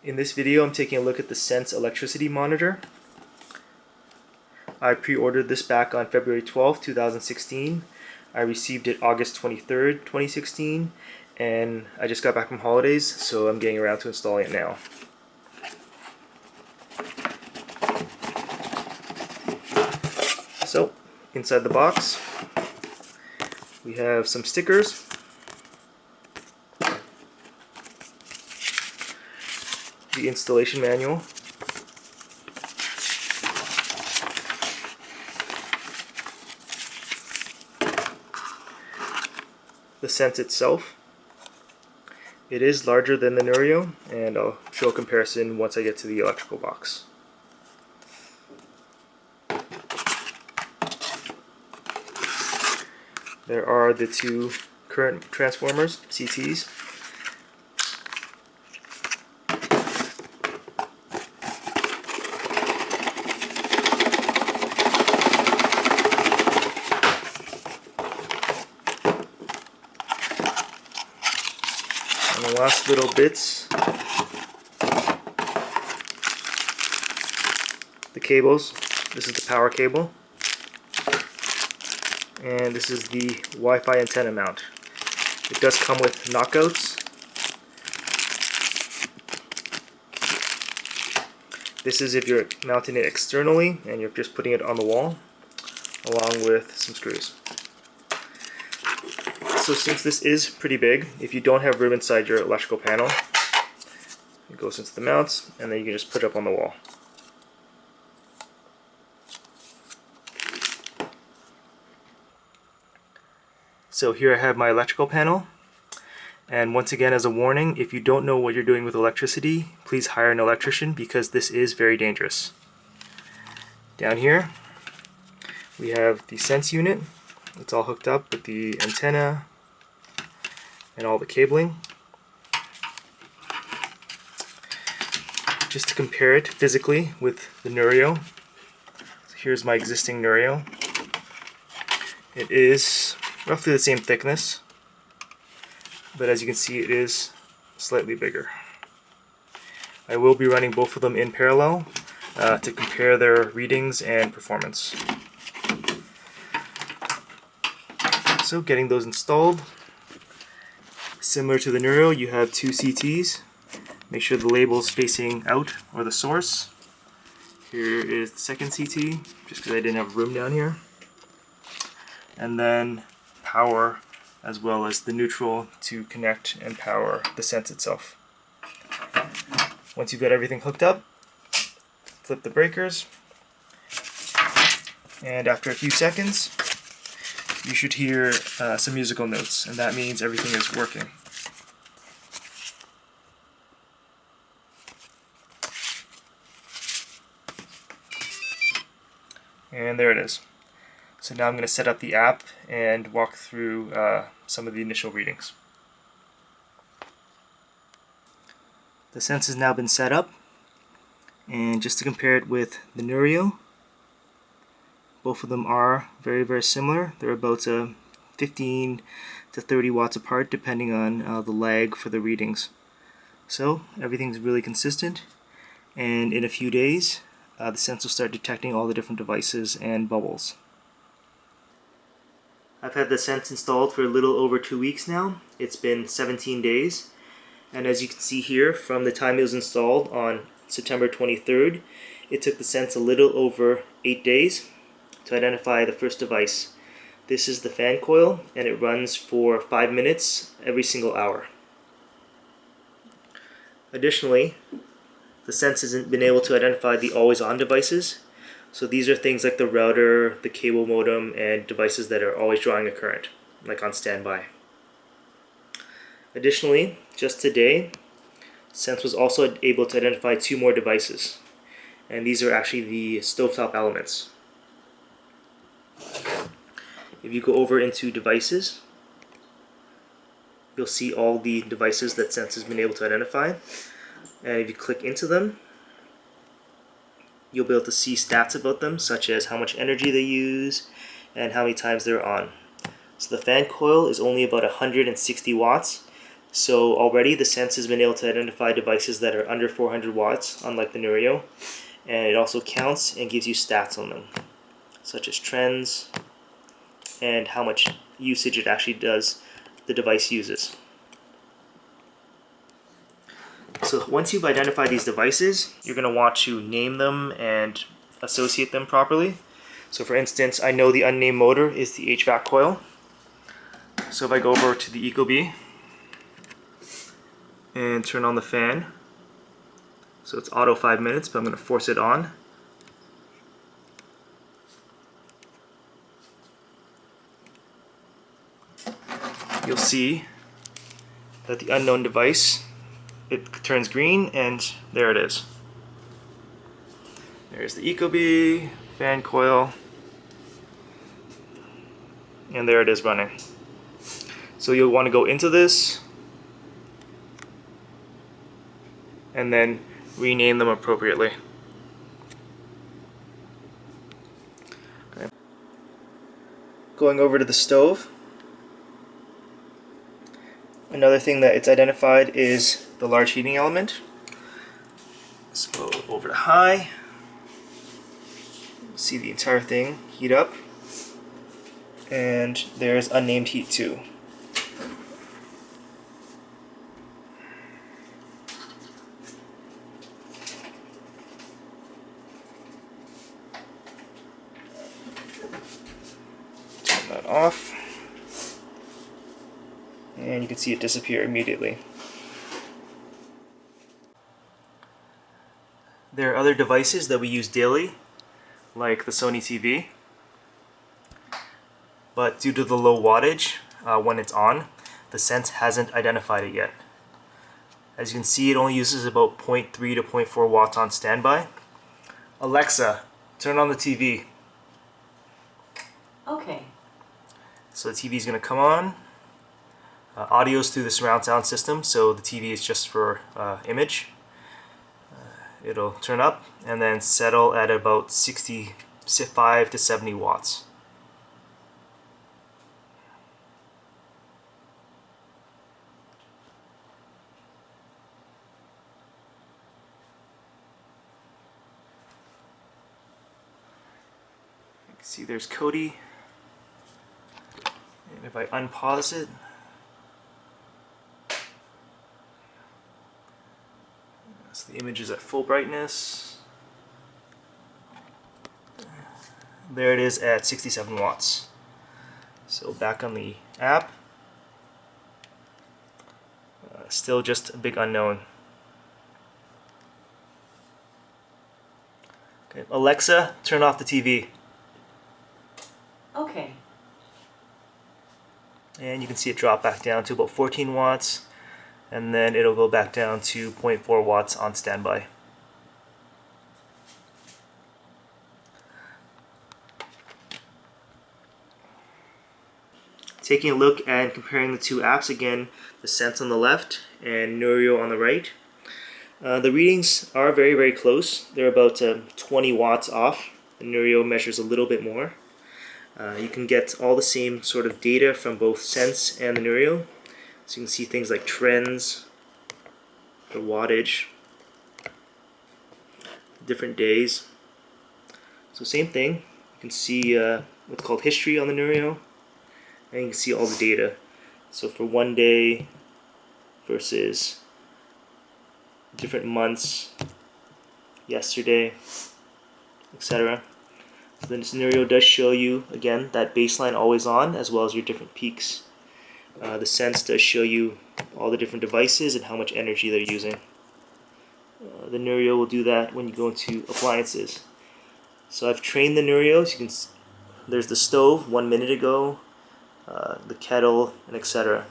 In this video, I'm taking a look at the Sense electricity monitor. I pre-ordered this back on February 12th, 2016. I received it August 23rd, 2016, and I just got back from holidays, so I'm getting around to installing it now. So, inside the box, we have some stickers, the installation manual, the Sense itself. It is larger than the Neurio, and I'll show a comparison once I get to the electrical box. There are the two current transformers, CTs. And the last little bits, the cables. This is the power cable, and this is the Wi-Fi antenna mount. It does come with knockouts. This is if you're mounting it externally and you're just putting it on the wall, along with some screws. So since this is pretty big, if you don't have room inside your electrical panel, it goes into the mounts, and then you can just put it up on the wall. So here I have my electrical panel, and once again, as a warning, if you don't know what you're doing with electricity, please hire an electrician because this is very dangerous. Down here we have the Sense unit. It's all hooked up with the antenna and all the cabling. Just to compare it physically with the Neurio, so here's my existing Neurio. It is roughly the same thickness, but as you can see, it is slightly bigger. I will be running both of them in parallel to compare their readings and performance. So getting those installed, similar to the Neurio, you have two CTs. Make sure the label is facing out, or the source. Here is the second CT, just because I didn't have room down here. And then power, as well as the neutral to connect and power the Sense itself. Once you've got everything hooked up, flip the breakers, and after a few seconds, you should hear some musical notes, and that means everything is working. And there it is. So now I'm going to set up the app and walk through some of the initial readings. The Sense has now been set up, and just to compare it with the Neurio, both of them are very, very similar. They're about 15 to 30 watts apart depending on the lag for the readings. So everything's really consistent, and in a few days the Sense will start detecting all the different devices and bubbles. I've had the Sense installed for a little over 2 weeks now. It's been 17 days, and as you can see here, from the time it was installed on September 23rd, it took the Sense a little over 8 days to identify the first device. This is the fan coil, and it runs for 5 minutes every single hour. Additionally, the Sense hasn't been able to identify the always-on devices. So these are things like the router, the cable modem, and devices that are always drawing a current, like on standby. Additionally, just today, Sense was also able to identify 2 more devices, and these are actually the stovetop elements. If you go over into devices, you'll see all the devices that Sense has been able to identify, and if you click into them, you'll be able to see stats about them, such as how much energy they use and how many times they're on. So the fan coil is only about 160 watts, So already the Sense has been able to identify devices that are under 400 watts, unlike the Neurio, and it also counts and gives you stats on them, such as trends and how much usage it actually does the device uses. So once you've identified these devices, you're going to want to name them and associate them properly. So for instance, I know the unnamed motor is the HVAC coil. So if I go over to the Ecobee and turn on the fan, so it's auto 5 minutes, but I'm going to force it on. You'll see that the unknown device, it turns green, and there it is. There's the Ecobee, fan coil, and there it is running. So you'll want to go into this and then rename them appropriately. Okay. Going over to the stove, another thing that it's identified is the large heating element. Let's go over to high. See the entire thing heat up, and there's unnamed heat too. Turn that off, and you can see it disappear immediately. There are other devices that we use daily, like the Sony TV, but due to the low wattage when it's on, the Sense hasn't identified it yet. As you can see, it only uses about 0.3 to 0.4 watts on standby. Alexa, turn on the TV. Okay. So the TV is going to come on. Audio is through the surround sound system, so the TV is just for image. It'll turn up and then settle at about 65 to 70 watts. You can see there's Cody, and if I unpause it, so the image is at full brightness. There it is at 67 watts. So back on the app, still just a big unknown. Okay, Alexa, turn off the TV. Okay. And you can see it drop back down to about 14 watts, and then it'll go back down to 0.4 watts on standby. Taking a look and comparing the two apps again, the Sense on the left and Neurio on the right. The readings are very, very close. They're about 20 watts off. The Neurio measures a little bit more. You can get all the same sort of data from both Sense and the Neurio. So you can see things like trends, the wattage, different days. So same thing. You can see what's called history on the Neurio, and you can see all the data. So for one day versus different months, yesterday, etc. So the scenario does show you, again, that baseline always on, as well as your different peaks. The Sense does show you all the different devices and how much energy they're using. The Neurio will do that when you go into appliances. So I've trained the Neurio. So you can there's the stove 1 minute ago, the kettle, and etc.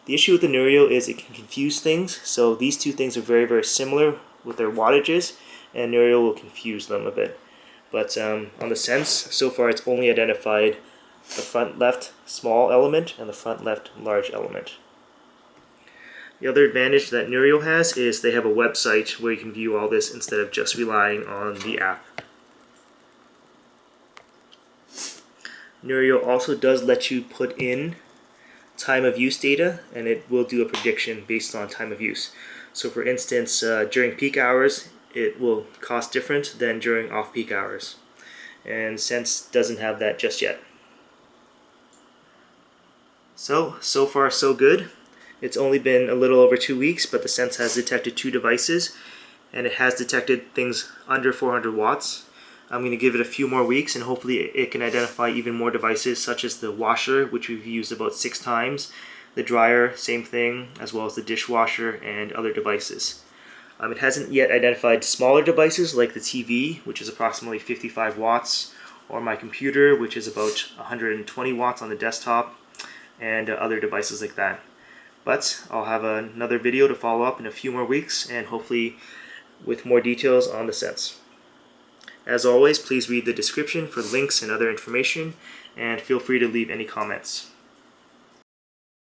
The issue with the Neurio is it can confuse things. So these two things are very, very similar with their wattages, and Neurio will confuse them a bit. But on the Sense, so far it's only identified the front left small element and the front left large element. The other advantage that Neurio has is they have a website where you can view all this instead of just relying on the app. Neurio also does let you put in time of use data, and it will do a prediction based on time of use. So for instance, during peak hours, it will cost different than during off-peak hours. And Sense doesn't have that just yet. So far so good. It's only been a little over 2 weeks, but the Sense has detected 2 devices, and it has detected things under 400 watts. I'm going to give it a few more weeks, and hopefully it can identify even more devices, such as the washer, which we've used about 6 times, the dryer, same thing, as well as the dishwasher and other devices. It hasn't yet identified smaller devices like the TV, which is approximately 55 watts, or my computer, which is about 120 watts on the desktop, and other devices like that. But I'll have another video to follow up in a few more weeks, and hopefully with more details on the Sense. As always, please read the description for links and other information, and feel free to leave any comments.